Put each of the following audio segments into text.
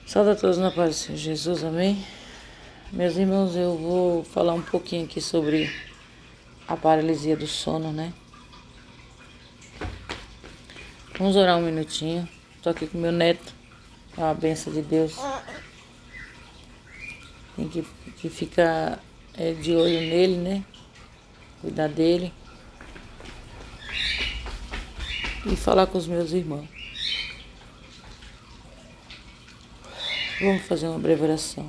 Salve a todos na paz do Senhor Jesus, amém? Meus irmãos, eu vou falar um pouquinho aqui sobre a paralisia do sono, né? Vamos orar um minutinho. Tô aqui com meu neto, com a bênção de Deus. Tem que ficar de olho nele, né? Cuidar dele. E falar com os meus irmãos. Vamos fazer uma breve oração.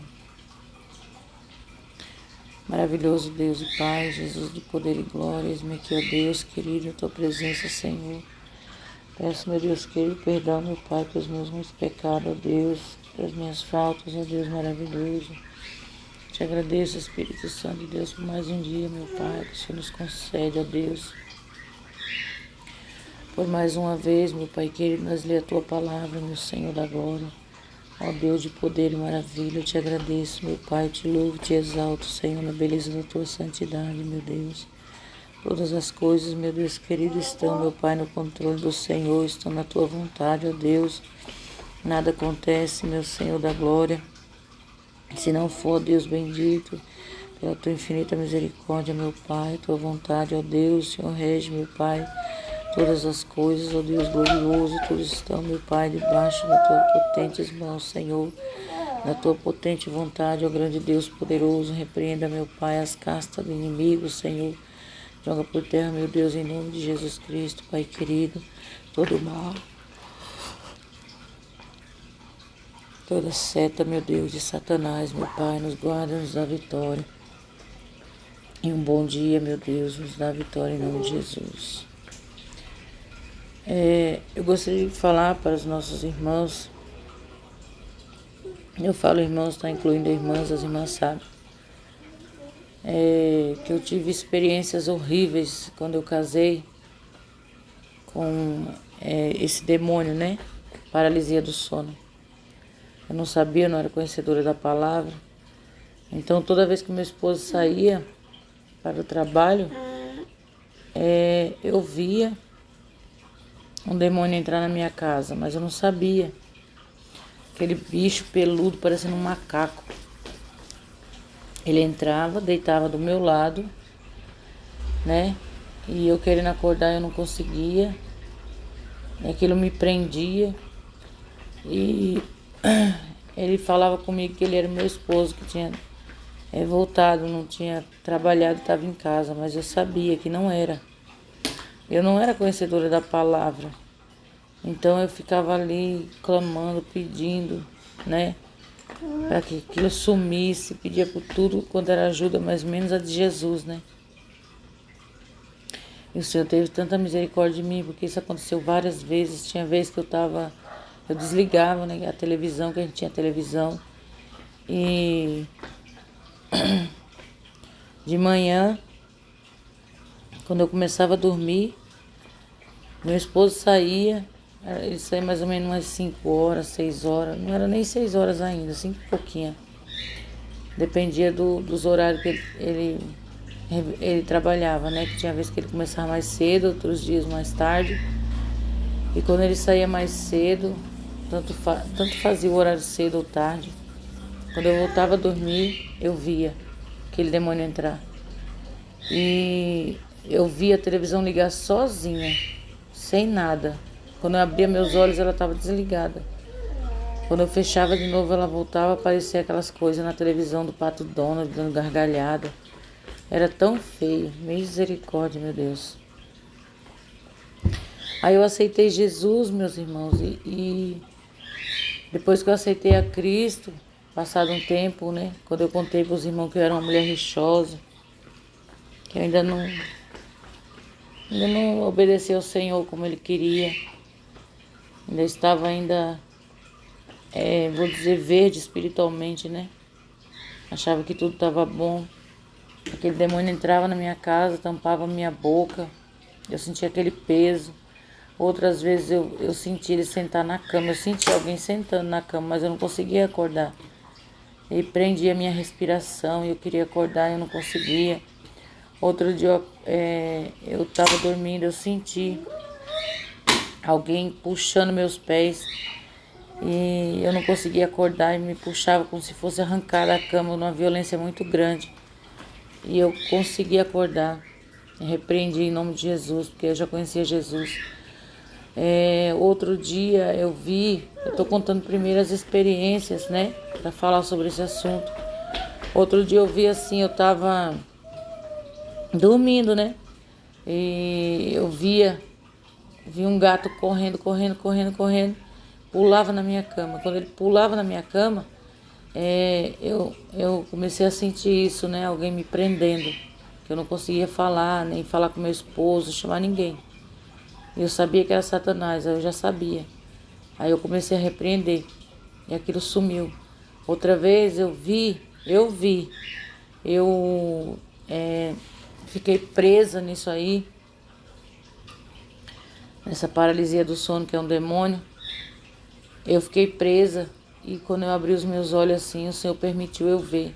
Maravilhoso Deus e Pai, Jesus de poder e glória, eis-me aqui, ó Deus querido, em tua presença, Senhor. Peço, meu Deus querido, perdão, meu Pai, pelos meus muitos pecados, ó Deus, pelas minhas faltas, ó Deus maravilhoso. Te agradeço, Espírito Santo de Deus, por mais um dia, meu Pai, que o Senhor nos concede, ó Deus. Por mais uma vez, meu Pai querido, nós lê a tua palavra, meu Senhor da glória. Ó Deus de poder e maravilha, eu te agradeço, meu Pai, te louvo, te exalto, Senhor, na beleza da tua santidade, meu Deus. Todas as coisas, meu Deus querido, estão, meu Pai, no controle do Senhor, estão na tua vontade, ó Deus. Nada acontece, meu Senhor da glória, se não for, Deus bendito, pela tua infinita misericórdia, meu Pai, tua vontade, ó Deus, Senhor rege, meu Pai. Todas as coisas, ó Deus glorioso, todos estão, meu Pai, debaixo da tua potentes mãos, Senhor, da tua potente vontade, ó grande Deus poderoso, repreenda, meu Pai, as castas do inimigo, Senhor, joga por terra, meu Deus, em nome de Jesus Cristo, Pai querido, todo mal, toda seta, meu Deus, de Satanás, meu Pai, nos guarda, nos dá vitória, e um bom dia, meu Deus, nos dá vitória em nome de Jesus. Eu gostaria de falar para os nossos irmãos, eu falo irmãos, está incluindo irmãs, as irmãs sabem, que eu tive experiências horríveis quando eu casei com esse demônio, né? Paralisia do sono. Eu não sabia, eu não era conhecedora da palavra. Então toda vez que meu esposo saía para o trabalho, eu via um demônio entrar na minha casa, mas eu não sabia. Aquele bicho peludo, parecendo um macaco. Ele entrava, deitava do meu lado, né? E eu querendo acordar, eu não conseguia. E aquilo me prendia. E ele falava comigo que ele era meu esposo, que tinha voltado, não tinha trabalhado, estava em casa. Mas eu sabia que não era. Eu não era conhecedora da palavra. Então eu ficava ali clamando, pedindo, né? Para que aquilo sumisse, pedia por tudo quanto era ajuda, mas menos a de Jesus, né? E o Senhor teve tanta misericórdia de mim, porque isso aconteceu várias vezes. Tinha vezes que eu desligava, né, a televisão, que a gente tinha televisão. E de manhã, quando eu começava a dormir, meu esposo saía. Ele saía mais ou menos umas 5 horas, 6 horas. Não era nem 6 horas ainda, 5 e pouquinho. Dependia dos horários que ele trabalhava, né? Que tinha vezes que ele começava mais cedo, outros dias mais tarde. E quando ele saía mais cedo, tanto fazia o horário cedo ou tarde. Quando eu voltava a dormir, eu via aquele demônio entrar. E eu via a televisão ligar sozinha, sem nada. Quando eu abria meus olhos, ela estava desligada. Quando eu fechava de novo, ela voltava a aparecer aquelas coisas na televisão do Pato Donald, dando gargalhada. Era tão feio. Misericórdia, meu Deus. Aí eu aceitei Jesus, meus irmãos, e depois que eu aceitei a Cristo, passado um tempo, né? Quando eu contei para os irmãos que eu era uma mulher rixosa, que eu ainda não obedeci ao Senhor como Ele queria. Ainda estava vou dizer, verde espiritualmente, né? Achava que tudo estava bom. Aquele demônio entrava na minha casa, tampava a minha boca. Eu sentia aquele peso. Outras vezes eu sentia ele sentar na cama. Eu sentia alguém sentando na cama, mas eu não conseguia acordar. Ele prendia a minha respiração e eu queria acordar e eu não conseguia. Outro dia eu estava dormindo, eu senti alguém puxando meus pés E eu não conseguia acordar e me puxava como se fosse arrancar da cama numa violência muito grande. E eu consegui acordar. Eu repreendi em nome de Jesus, porque eu já conhecia Jesus. Outro dia eu tô contando primeiro as experiências, né? Pra falar sobre esse assunto. Outro dia eu vi assim, eu tava dormindo, né? E eu vi um gato correndo, pulava na minha cama. Quando ele pulava na minha cama, eu comecei a sentir isso, né? Alguém me prendendo, que eu não conseguia falar, nem falar com meu esposo, chamar ninguém. E eu sabia que era Satanás, aí eu já sabia. Aí eu comecei a repreender e aquilo sumiu. Outra vez eu fiquei presa nisso aí, nessa paralisia do sono, que é um demônio. Eu fiquei presa e quando eu abri os meus olhos assim, o Senhor permitiu eu ver,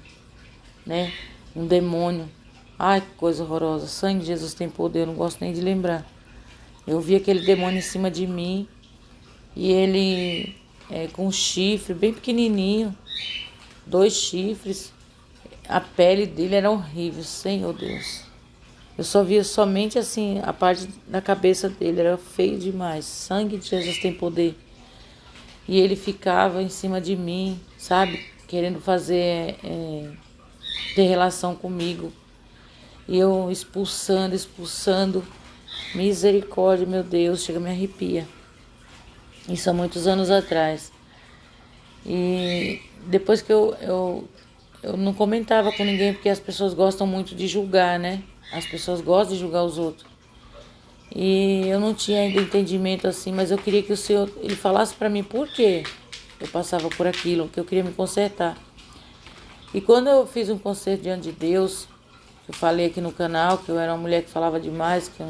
né? Um demônio. Ai, que coisa horrorosa. Sangue de Jesus tem poder, eu não gosto nem de lembrar. Eu vi aquele demônio em cima de mim e ele com um chifre bem pequenininho, 2 chifres. A pele dele era horrível, Senhor Deus. Eu só via somente assim, a parte da cabeça dele, era feio demais. Sangue de Jesus tem poder. E ele ficava em cima de mim, sabe? Querendo ter relação comigo. E eu expulsando. Misericórdia, meu Deus, chega a me arrepia. Isso há muitos anos atrás. E depois que eu não comentava com ninguém, porque as pessoas gostam muito de julgar, né? As pessoas gostam de julgar os outros. E eu não tinha ainda entendimento assim, mas eu queria que o Senhor ele falasse para mim por que eu passava por aquilo, que eu queria me consertar. E quando eu fiz um conserto diante de Deus, eu falei aqui no canal que eu era uma mulher que falava demais, que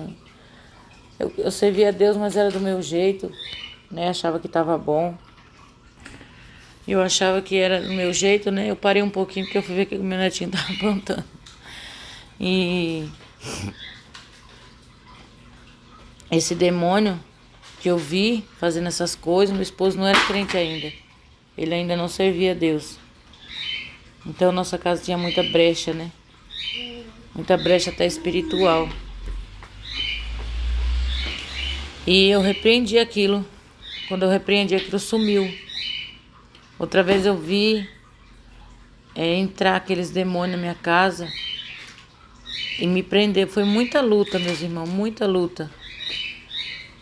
eu servia a Deus, mas era do meu jeito, né? Achava que estava bom. Eu achava que era do meu jeito, né? Eu parei um pouquinho porque eu fui ver que o meu netinho estava aprontando. E esse demônio que eu vi fazendo essas coisas, meu esposo não era crente ainda. Ele ainda não servia a Deus. Então nossa casa tinha muita brecha, né? Muita brecha até espiritual. E eu repreendi aquilo. Quando eu repreendi aquilo, sumiu. Outra vez eu vi entrar aqueles demônios na minha casa e me prender. Foi muita luta, meus irmãos, muita luta.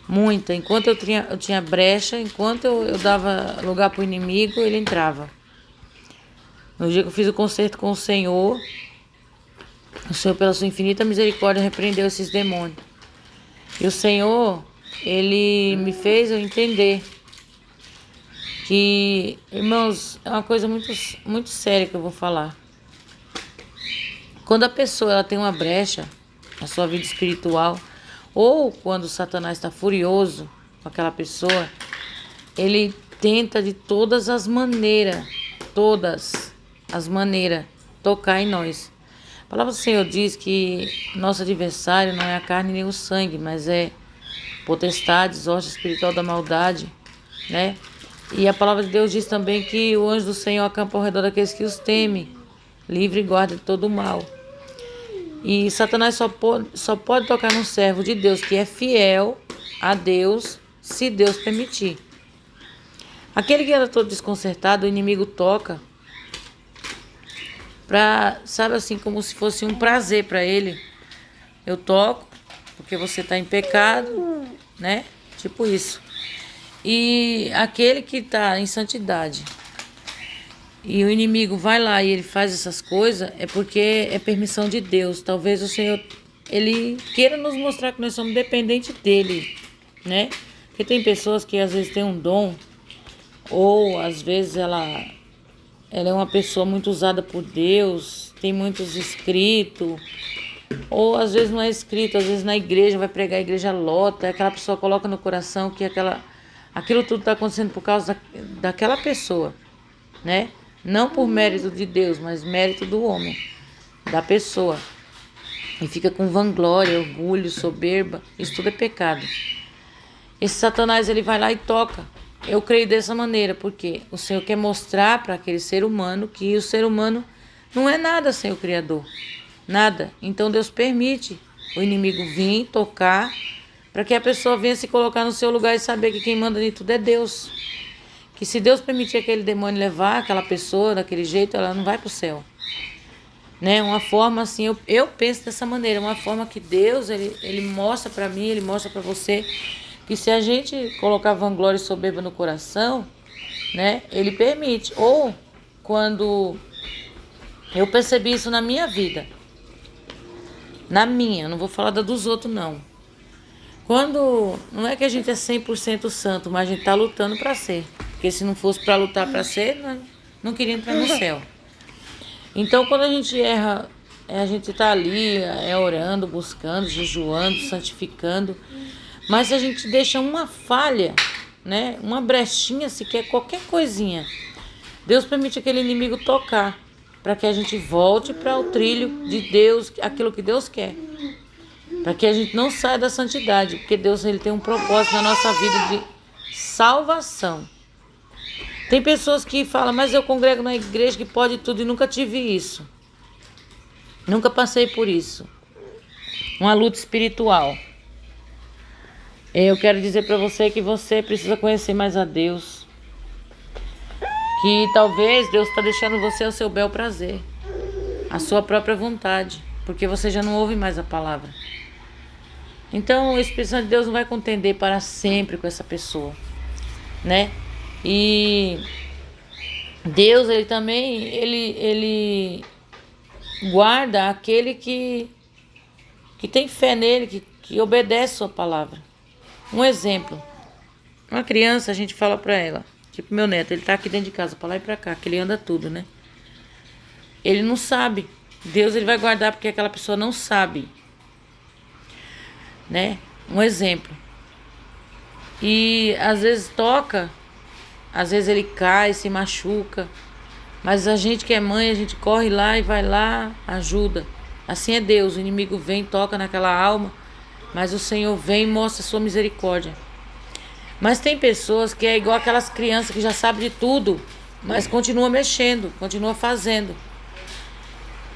Muita. Enquanto eu tinha brecha, enquanto eu dava lugar para o inimigo, ele entrava. No dia que eu fiz o concerto com o Senhor, pela sua infinita misericórdia, repreendeu esses demônios. E o Senhor, ele me fez eu entender que, irmãos, é uma coisa muito, muito séria que eu vou falar. Quando a pessoa ela tem uma brecha na sua vida espiritual, ou quando Satanás está furioso com aquela pessoa, ele tenta de todas as maneiras, tocar em nós. A palavra do Senhor diz que nosso adversário não é a carne nem o sangue, mas é potestades, hoste espiritual da maldade, né? E a palavra de Deus diz também que o anjo do Senhor acampa ao redor daqueles que os temem, livre e guarda de todo o mal. E Satanás só pode tocar num servo de Deus que é fiel a Deus, se Deus permitir. Aquele que era todo desconcertado, o inimigo toca sabe assim, como se fosse um prazer para ele. Eu toco porque você está em pecado, né? Tipo isso. E aquele que está em santidade e o inimigo vai lá e ele faz essas coisas, é porque é permissão de Deus. Talvez o Senhor, ele queira nos mostrar que nós somos dependentes dele, né? Porque tem pessoas que às vezes têm um dom, ou às vezes ela é uma pessoa muito usada por Deus, tem muitos inscritos, ou às vezes não é inscrito, às vezes na igreja, vai pregar, a igreja lota, aquela pessoa coloca no coração que aquilo tudo está acontecendo por causa daquela pessoa, né? Não por mérito de Deus, mas mérito do homem, da pessoa. E fica com vanglória, orgulho, soberba, isso tudo é pecado. Esse Satanás, ele vai lá e toca. eu creio dessa maneira, porque o Senhor quer mostrar para aquele ser humano que o ser humano não é nada sem o Criador. Nada. Então Deus permite o inimigo vir tocar para que a pessoa venha se colocar no seu lugar e saber que quem manda de tudo é Deus. Que se Deus permitir aquele demônio levar aquela pessoa daquele jeito, ela não vai para o céu. Né? Uma forma assim, eu penso dessa maneira, uma forma que Deus, ele mostra para mim, ele mostra para você, que se a gente colocar vanglória e soberba no coração, né, ele permite. Ou quando eu percebi isso na minha vida, na minha, não vou falar da dos outros não. Quando, não é que a gente é 100% santo, mas a gente tá lutando para ser. Porque se não fosse para lutar para ser, não queria entrar no céu. Então quando a gente erra, a gente tá ali orando, buscando, jejuando, santificando. Mas se a gente deixa uma falha, né, uma brechinha, sequer qualquer coisinha, Deus permite aquele inimigo tocar, para que a gente volte para o trilho de Deus, aquilo que Deus quer. Para que a gente não saia da santidade, porque Deus, ele tem um propósito na nossa vida de salvação. Tem pessoas que falam, mas eu congrego na igreja que pode tudo, e nunca tive isso. Nunca passei por isso. Uma luta espiritual. Eu quero dizer para você que você precisa conhecer mais a Deus. Que talvez Deus está deixando você ao seu bel prazer, a sua própria vontade, porque você já não ouve mais a palavra. Então o Espírito Santo de Deus não vai contender para sempre com essa pessoa, né? E Deus, ele também, ele guarda aquele que tem fé nele, que obedece a sua palavra. Um exemplo, uma criança, a gente fala para ela, tipo meu neto, ele tá aqui dentro de casa, para lá e para cá, que ele anda tudo, né? Ele não sabe. Deus, ele vai guardar porque aquela pessoa não sabe, né? Um exemplo. E às vezes toca, às vezes ele cai, se machuca, mas a gente que é mãe, a gente corre lá e vai lá, ajuda. Assim é Deus, o inimigo vem, toca naquela alma, mas o Senhor vem e mostra a sua misericórdia. Mas tem pessoas que é igual aquelas crianças que já sabem de tudo, mas continua mexendo, continua fazendo.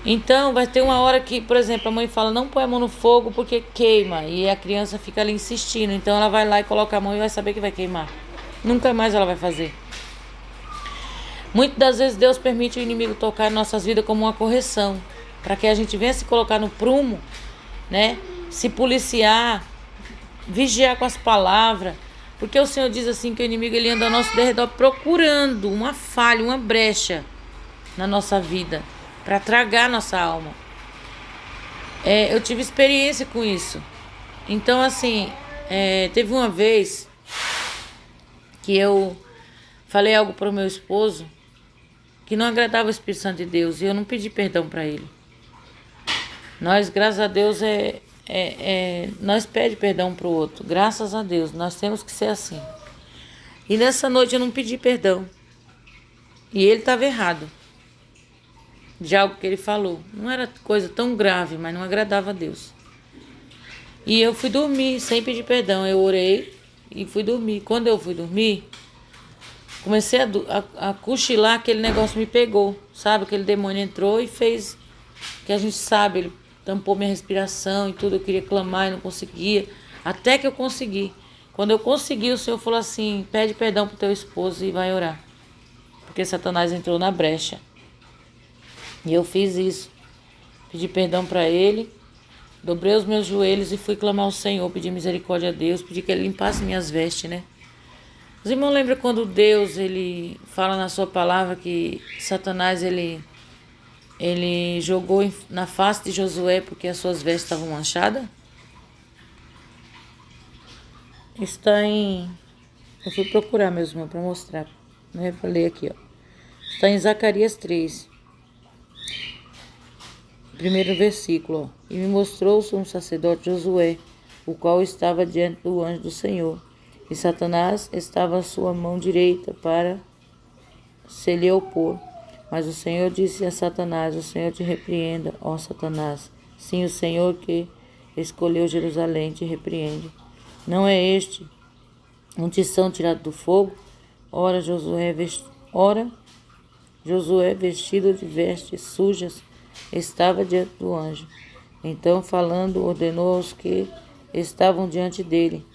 Então vai ter uma hora que, por exemplo, a mãe fala, não põe a mão no fogo porque queima, e a criança fica ali insistindo. Então ela vai lá e coloca a mão e vai saber que vai queimar. Nunca mais ela vai fazer. Muitas das vezes Deus permite o inimigo tocar em nossas vidas como uma correção, para que a gente venha se colocar no prumo, né? Se policiar, vigiar com as palavras, porque o Senhor diz assim que o inimigo, ele anda ao nosso derredor procurando uma falha, uma brecha na nossa vida, para tragar nossa alma. Eu tive experiência com isso. Então assim, teve uma vez que eu falei algo para o meu esposo que não agradava o Espírito Santo de Deus, e eu não pedi perdão para ele. Nós, graças a Deus, nós pedimos perdão para o outro. Graças a Deus, nós temos que ser assim. E nessa noite eu não pedi perdão. E ele estava errado de algo que ele falou. Não era coisa tão grave, mas não agradava a Deus. E eu fui dormir sem pedir perdão. Eu orei e fui dormir. Quando eu fui dormir, comecei a cochilar, aquele negócio me pegou. Sabe, aquele demônio entrou e fez, que a gente sabe, ele tampou minha respiração e tudo. Eu queria clamar e não conseguia. Até que eu consegui. Quando eu consegui, o Senhor falou assim, pede perdão pro teu esposo e vai orar. Porque Satanás entrou na brecha. E eu fiz isso. Pedi perdão para ele. Dobrei os meus joelhos e fui clamar ao Senhor. Pedi misericórdia a Deus. Pedi que ele limpasse minhas vestes, né? Os irmãos lembram quando Deus, ele fala na sua palavra que Satanás, ele jogou na face de Josué porque as suas vestes estavam manchadas? Está em... Eu fui procurar, meus irmãos, para mostrar. Eu falei aqui, ó. Está em Zacarias 3. Primeiro versículo, ó. E me mostrou o sumo sacerdote Josué, o qual estava diante do anjo do Senhor. E Satanás estava à sua mão direita para se lhe opor. Mas o Senhor disse a Satanás, o Senhor te repreenda, ó Satanás. Sim, o Senhor que escolheu Jerusalém te repreende. Não é este um tição tirado do fogo? Ora, Josué, vestido de vestes sujas, estava diante do anjo. Então, falando, ordenou aos que estavam diante dele,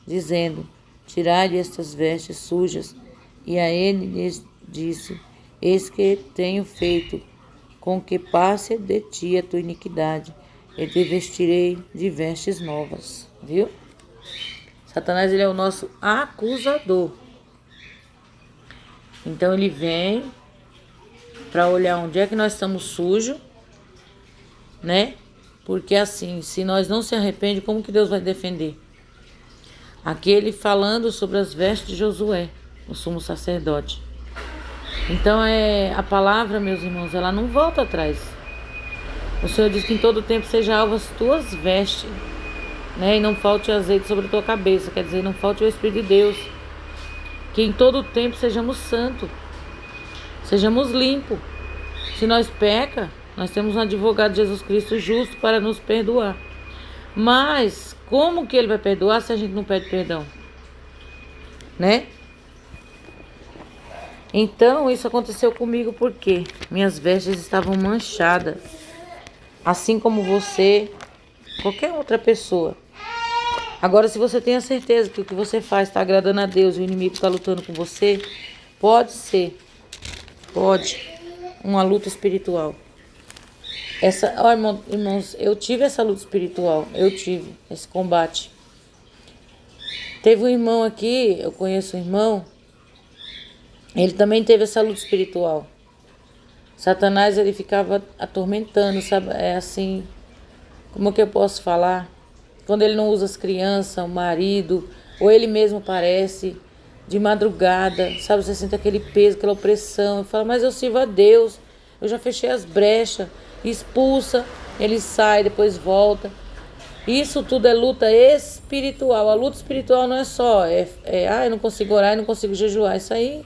dizendo: Tirai estas vestes sujas. E a ele lhes disse: Eis que tenho feito com que passe de ti a tua iniquidade, e te vestirei de vestes novas. Viu? Satanás, ele é o nosso acusador. Então ele vem para olhar onde é que nós estamos sujos, né? Porque assim, se nós não se arrepende, como que Deus vai defender? Aqui ele falando sobre as vestes de Josué, o sumo sacerdote. Então a palavra, meus irmãos, ela não volta atrás. O Senhor diz que em todo tempo seja alvo as tuas vestes, né? E não falte azeite sobre a tua cabeça, quer dizer, não falte o Espírito de Deus. Que em todo tempo sejamos santos, sejamos limpos. Se nós peca, nós temos um advogado, Jesus Cristo, justo para nos perdoar. Mas como que ele vai perdoar se a gente não pede perdão? Né? Então isso aconteceu comigo porque minhas vestes estavam manchadas. Assim como você, qualquer outra pessoa. Agora, se você tem a certeza que o que você faz está agradando a Deus e o inimigo está lutando com você, pode, uma luta espiritual. Irmãos, eu tive essa luta espiritual, eu tive esse combate. Teve um irmão aqui, eu conheço um irmão, ele também teve essa luta espiritual. Satanás, ele ficava atormentando, sabe? É assim, como que eu posso falar? Quando ele não usa as crianças, o marido, ou ele mesmo aparece de madrugada, sabe? Você sente aquele peso, aquela opressão. E fala, mas eu sirvo a Deus, eu já fechei as brechas, expulsa, ele sai, depois volta. Isso tudo é luta espiritual. A luta espiritual não é só, eu não consigo orar, eu não consigo jejuar. Isso aí,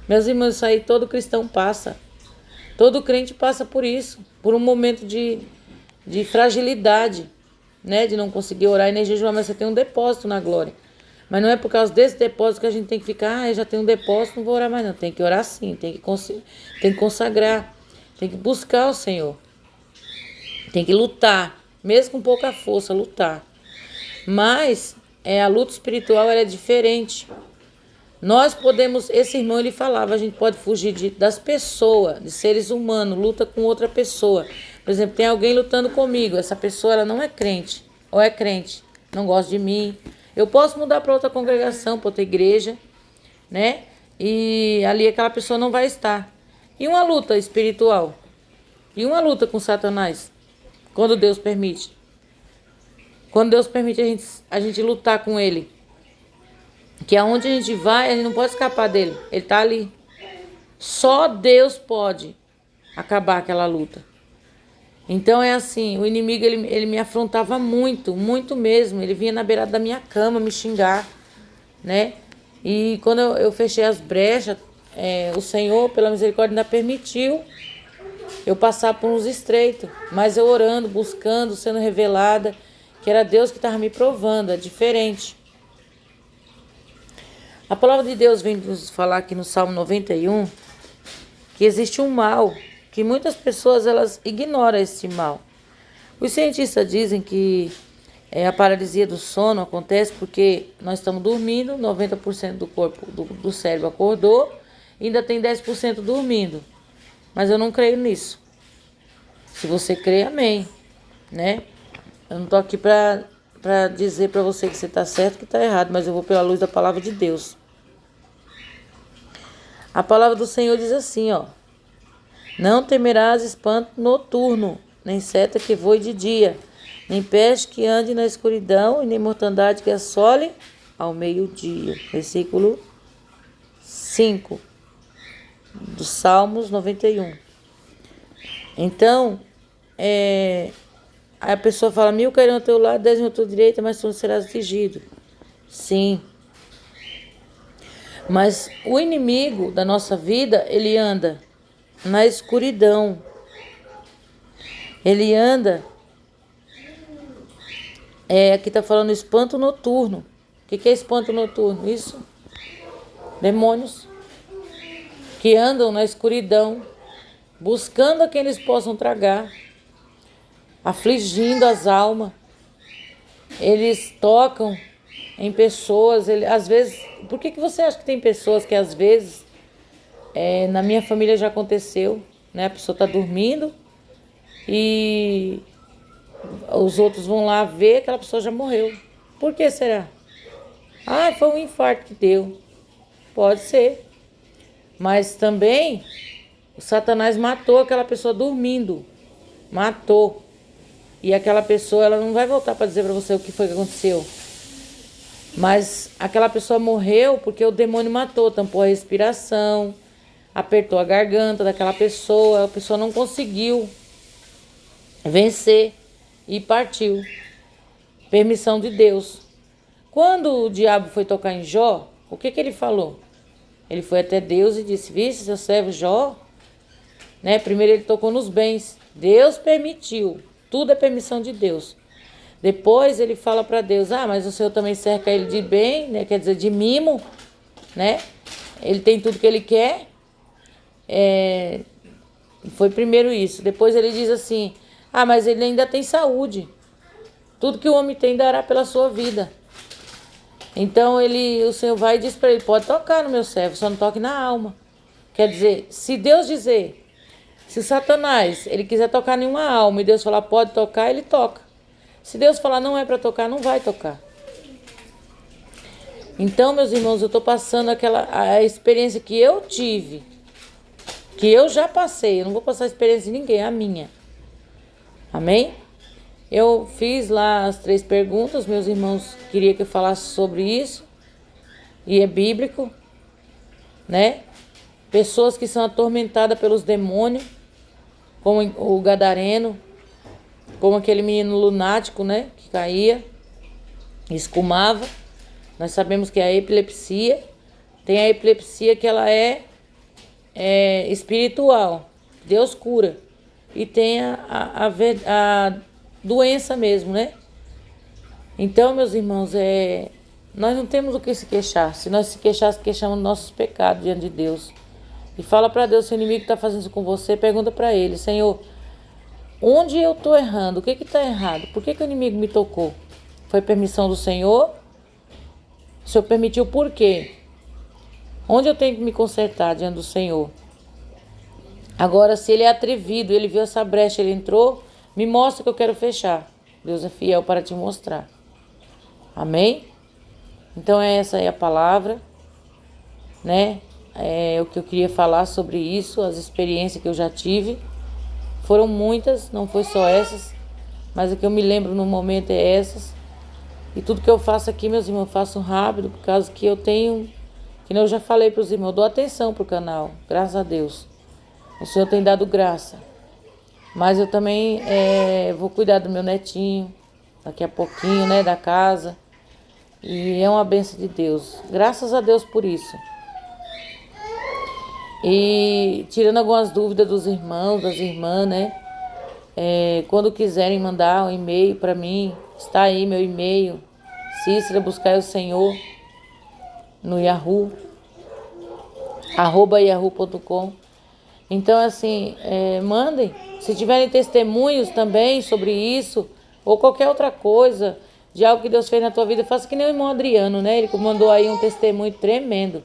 meus irmãos, isso aí todo cristão passa. Todo crente passa por isso, por um momento de fragilidade, né? De não conseguir orar e nem jejuar, mas você tem um depósito na glória. Mas não é por causa desse depósito que a gente tem que ficar, eu já tenho um depósito, não vou orar mais não. Tem que orar sim, tem que consagrar, tem que buscar o Senhor. Tem que lutar, mesmo com pouca força, lutar. Mas a luta espiritual ela é diferente. Nós podemos, esse irmão ele falava, a gente pode fugir das pessoas, de seres humanos, luta com outra pessoa. Por exemplo, tem alguém lutando comigo, essa pessoa ela não é crente, ou é crente, não gosta de mim. Eu posso mudar para outra congregação, para outra igreja, né? E ali aquela pessoa não vai estar. E uma luta espiritual? E uma luta com Satanás? Quando Deus permite. Quando Deus permite a gente lutar com ele. Que aonde a gente vai, a gente não pode escapar dele. Ele está ali. Só Deus pode acabar aquela luta. Então é assim, o inimigo ele me afrontava muito, muito mesmo. Ele vinha na beirada da minha cama me xingar, né? E quando eu fechei as brechas, o Senhor, pela misericórdia, ainda permitiu eu passar por uns estreitos. Mas eu orando, buscando, sendo revelada, que era Deus que estava me provando, é diferente. A palavra de Deus vem nos falar aqui no Salmo 91 que existe um mal, que muitas pessoas elas ignoram esse mal. Os cientistas dizem que a paralisia do sono acontece porque nós estamos dormindo, 90% do corpo, do cérebro acordou, e ainda tem 10% dormindo. Mas eu não creio nisso. Se você crê, amém, né? Eu não estou aqui para dizer para você que você está certo, que está errado, mas eu vou pela luz da palavra de Deus. A palavra do Senhor diz assim, ó: não temerás espanto noturno, nem seta que voe de dia, nem peste que ande na escuridão, e nem mortandade que assole ao meio-dia. Versículo 5 do Salmos 91. Então, a pessoa fala, 1000 cairão ao teu lado, 10 à tua direita, mas tu não serás atingido. Sim. Mas o inimigo da nossa vida, ele anda na escuridão. Ele anda, aqui está falando espanto noturno. O que é espanto noturno? Isso Demônios que andam na escuridão, buscando a quem eles possam tragar, afligindo as almas. Eles tocam em pessoas, às vezes... Por que você acha que tem pessoas que às vezes... na minha família já aconteceu, né? A pessoa está dormindo e os outros vão lá ver, aquela pessoa já morreu. Por que será? Ah, foi um infarto que deu. Pode ser. Mas também o Satanás matou aquela pessoa dormindo. Matou. E aquela pessoa, ela não vai voltar para dizer para você o que foi que aconteceu. Mas aquela pessoa morreu porque o demônio matou, tampou a respiração, apertou a garganta daquela pessoa, a pessoa não conseguiu vencer e partiu. Permissão de Deus. Quando o diabo foi tocar em Jó, o que ele falou? Ele foi até Deus e disse: viste seu servo Jó? Né? Primeiro ele tocou nos bens. Deus permitiu. Tudo é permissão de Deus. Depois ele fala para Deus: ah, mas o Senhor também cerca ele de bem, né? Quer dizer, de mimo, né? Ele tem tudo que ele quer. Foi primeiro isso. Depois ele diz assim: ah, mas ele ainda tem saúde. Tudo que o homem tem dará pela sua vida. Então o Senhor vai e diz para ele: pode tocar no meu servo, só não toque na alma. Quer dizer, se Deus dizer, se Satanás ele quiser tocar em uma alma e Deus falar pode tocar, ele toca. Se Deus falar não é para tocar, não vai tocar. Então, meus irmãos, eu estou passando a experiência que eu tive, que eu já passei. Eu não vou passar a experiência de ninguém, a minha. Amém? Eu fiz lá as 3 perguntas, meus irmãos queriam que eu falasse sobre isso, e é bíblico, né? Pessoas que são atormentadas pelos demônios, como o gadareno, como aquele menino lunático, né? Que caía, escumava. Nós sabemos que a epilepsia, tem a epilepsia que ela é espiritual, Deus cura. E tem a doença mesmo, né? Então, meus irmãos, nós não temos o que se queixar. Se nós se queixamos dos nossos pecados diante de Deus. E fala para Deus, se o inimigo está fazendo isso com você, pergunta para ele: Senhor, onde eu estou errando? O que está errado? Por que o inimigo me tocou? Foi permissão do Senhor? O Senhor permitiu por quê? Onde eu tenho que me consertar diante do Senhor? Agora, se ele é atrevido, ele viu essa brecha, ele entrou, me mostra que eu quero fechar. Deus é fiel para te mostrar. Amém? Então essa é a palavra, né? É o que eu queria falar sobre isso, as experiências que eu já tive. Foram muitas, não foi só essas, mas o que eu me lembro no momento é essas. E tudo que eu faço aqui, meus irmãos, eu faço rápido, por causa que eu tenho, que eu já falei para os irmãos, eu dou atenção para o canal, graças a Deus. O Senhor tem dado graça. Mas eu também vou cuidar do meu netinho, daqui a pouquinho, né, da casa. E é uma bênção de Deus. Graças a Deus por isso. E tirando algumas dúvidas dos irmãos, das irmãs, né? Quando quiserem mandar um e-mail para mim, está aí meu e-mail, Cícera Buscai o Senhor, no Yahoo, @yahoo.com. Então, assim, mandem. Se tiverem testemunhos também sobre isso, ou qualquer outra coisa, de algo que Deus fez na tua vida, faça que nem o irmão Adriano, né? Ele mandou aí um testemunho tremendo.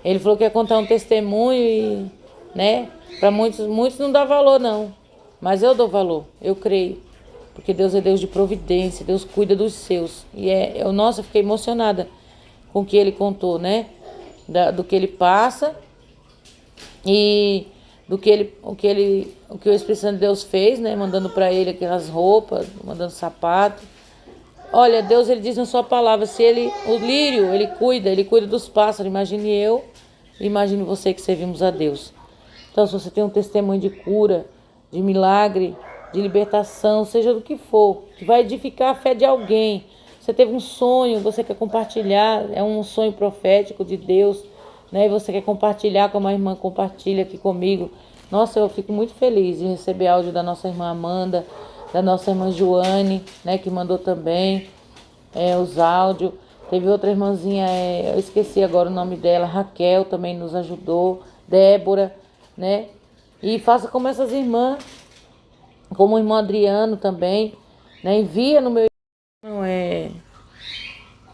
Ele falou que ia contar um testemunho e, né? Para muitos não dá valor, não. Mas eu dou valor, eu creio. Porque Deus é Deus de providência, Deus cuida dos seus. E nossa, eu fiquei emocionada com o que ele contou, né? Do que ele passa e o que o Espírito Santo de Deus fez, né? Mandando para ele aquelas roupas, mandando sapato. Olha, Deus, ele diz na sua palavra, o lírio, ele cuida dos pássaros. Imagine eu, imagine você que servimos a Deus. Então, se você tem um testemunho de cura, de milagre, de libertação, seja do que for, que vai edificar a fé de alguém. Você teve um sonho, você quer compartilhar, é um sonho profético de Deus, né? E você quer compartilhar, como a irmã compartilha aqui comigo. Nossa, eu fico muito feliz de receber áudio da nossa irmã Amanda, da nossa irmã Joane, né, que mandou também os áudios. Teve outra irmãzinha, eu esqueci agora o nome dela, Raquel também nos ajudou, Débora, né? E faça como essas irmãs, como o irmão Adriano também, né? Envia no meu...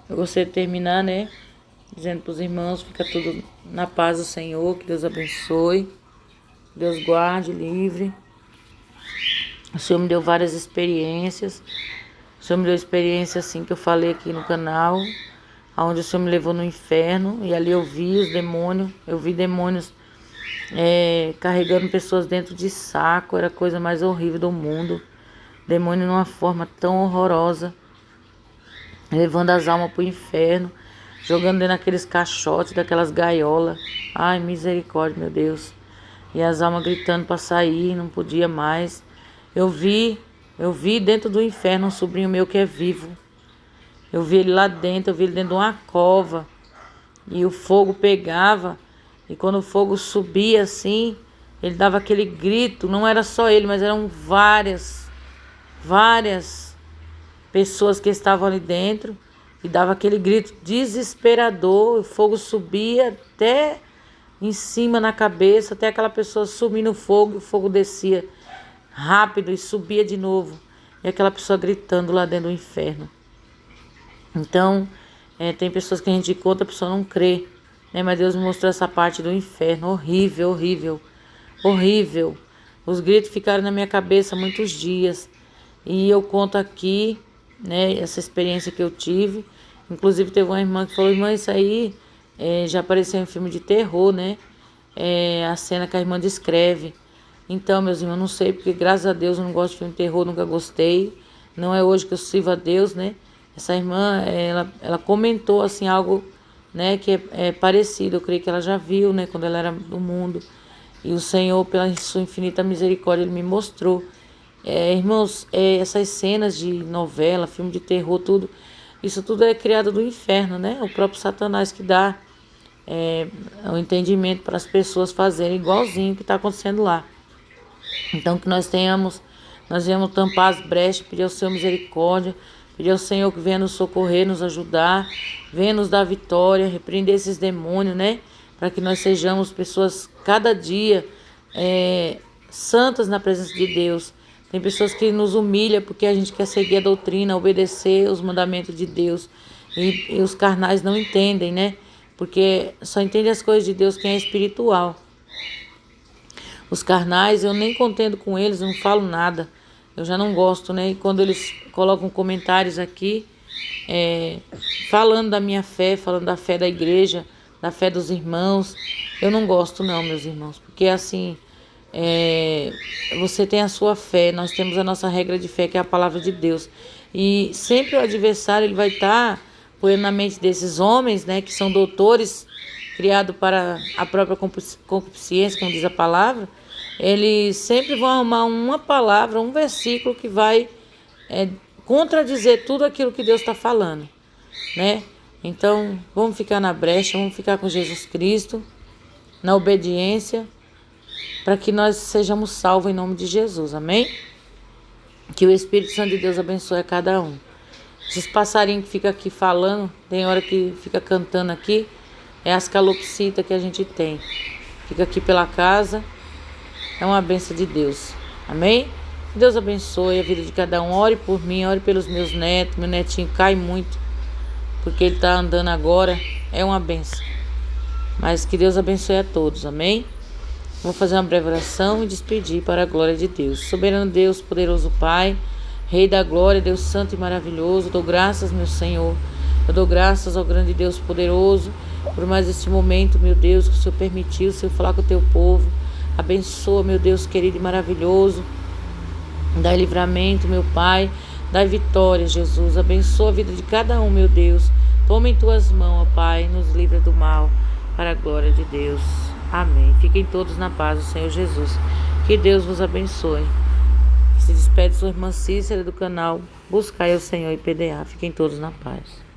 Eu gostaria de terminar, né? Dizendo para os irmãos, fica tudo na paz do Senhor, que Deus abençoe, Deus guarde, livre. O Senhor me deu várias experiências. O Senhor me deu experiência assim que eu falei aqui no canal, onde o Senhor me levou no inferno, e ali eu vi os demônios, carregando pessoas dentro de saco, era a coisa mais horrível do mundo. Demônio numa forma tão horrorosa, levando as almas para o inferno, jogando dentro daqueles caixotes, daquelas gaiolas. Ai, misericórdia, meu Deus. E as almas gritando para sair, não podia mais. Eu vi dentro do inferno um sobrinho meu que é vivo. Eu vi ele lá dentro, eu vi ele dentro de uma cova. E o fogo pegava, e quando o fogo subia assim, ele dava aquele grito. Não era só ele, mas eram várias pessoas que estavam ali dentro, e dava aquele grito desesperador. O fogo subia até em cima na cabeça, até aquela pessoa sumir no fogo, e o fogo descia rápido e subia de novo, e aquela pessoa gritando lá dentro do inferno. Então, tem pessoas que a gente conta, a pessoa não crê, né? Mas Deus me mostrou essa parte do inferno, horrível, horrível, horrível. Os gritos ficaram na minha cabeça muitos dias, e eu conto aqui, né, essa experiência que eu tive. Inclusive teve uma irmã que falou: irmã, isso aí já apareceu em filme de terror, né? A cena que a irmã descreve. Então, meus irmãos, eu não sei, porque graças a Deus eu não gosto de filme de terror, nunca gostei. Não é hoje que eu sirvo a Deus, né? Essa irmã, ela comentou assim algo, né, que é parecido. Eu creio que ela já viu, né, quando ela era do mundo. E o Senhor, pela sua infinita misericórdia, Ele me mostrou. Irmãos, essas cenas de novela, filme de terror, tudo, isso tudo é criado do inferno, né? O próprio Satanás que dá o entendimento para as pessoas fazerem igualzinho o que está acontecendo lá. Então, que nós venhamos tampar as brechas, pedir ao Senhor misericórdia, pedir ao Senhor que venha nos socorrer, nos ajudar, venha nos dar vitória, repreender esses demônios, né? Para que nós sejamos pessoas cada dia santas na presença de Deus. Tem pessoas que nos humilham porque a gente quer seguir a doutrina, obedecer os mandamentos de Deus. E os carnais não entendem, né? Porque só entende as coisas de Deus quem é espiritual. Os carnais, eu nem contendo com eles, eu não falo nada. Eu já não gosto, né? E quando eles colocam comentários aqui, falando da minha fé, falando da fé da igreja, da fé dos irmãos, eu não gosto não, meus irmãos. Porque assim, você tem a sua fé, nós temos a nossa regra de fé, que é a palavra de Deus. E sempre o adversário, ele vai estar pondo na mente desses homens, né? Que são doutores, criados para a própria concupiscência, como diz a palavra. Eles sempre vão arrumar uma palavra, um versículo que vai contradizer tudo aquilo que Deus está falando, né? Então, vamos ficar na brecha, vamos ficar com Jesus Cristo, na obediência, para que nós sejamos salvos em nome de Jesus, amém? Que o Espírito Santo de Deus abençoe a cada um. Esses passarinhos que ficam aqui falando, tem hora que fica cantando aqui, é as calopsitas que a gente tem. Fica aqui pela casa. É uma bênção de Deus. Amém? Deus abençoe a vida de cada um. Ore por mim, ore pelos meus netos. Meu netinho cai muito, porque ele está andando agora. É uma bênção. Mas que Deus abençoe a todos. Amém? Vou fazer uma breve oração e despedir para a glória de Deus. Soberano Deus, poderoso Pai, Rei da glória, Deus santo e maravilhoso. Dou graças, meu Senhor. Eu dou graças ao grande Deus poderoso por mais este momento, meu Deus, que o Senhor permitiu, o Senhor falar com o teu povo. Abençoa, meu Deus querido e maravilhoso. Dai livramento, meu Pai. Dai vitória, Jesus. Abençoa a vida de cada um, meu Deus. Toma em tuas mãos, ó Pai. Nos livra do mal, para a glória de Deus. Amém. Fiquem todos na paz do Senhor Jesus. Que Deus vos abençoe. Se despede sua irmã Cícera do canal Buscai ao Senhor e PDA. Fiquem todos na paz.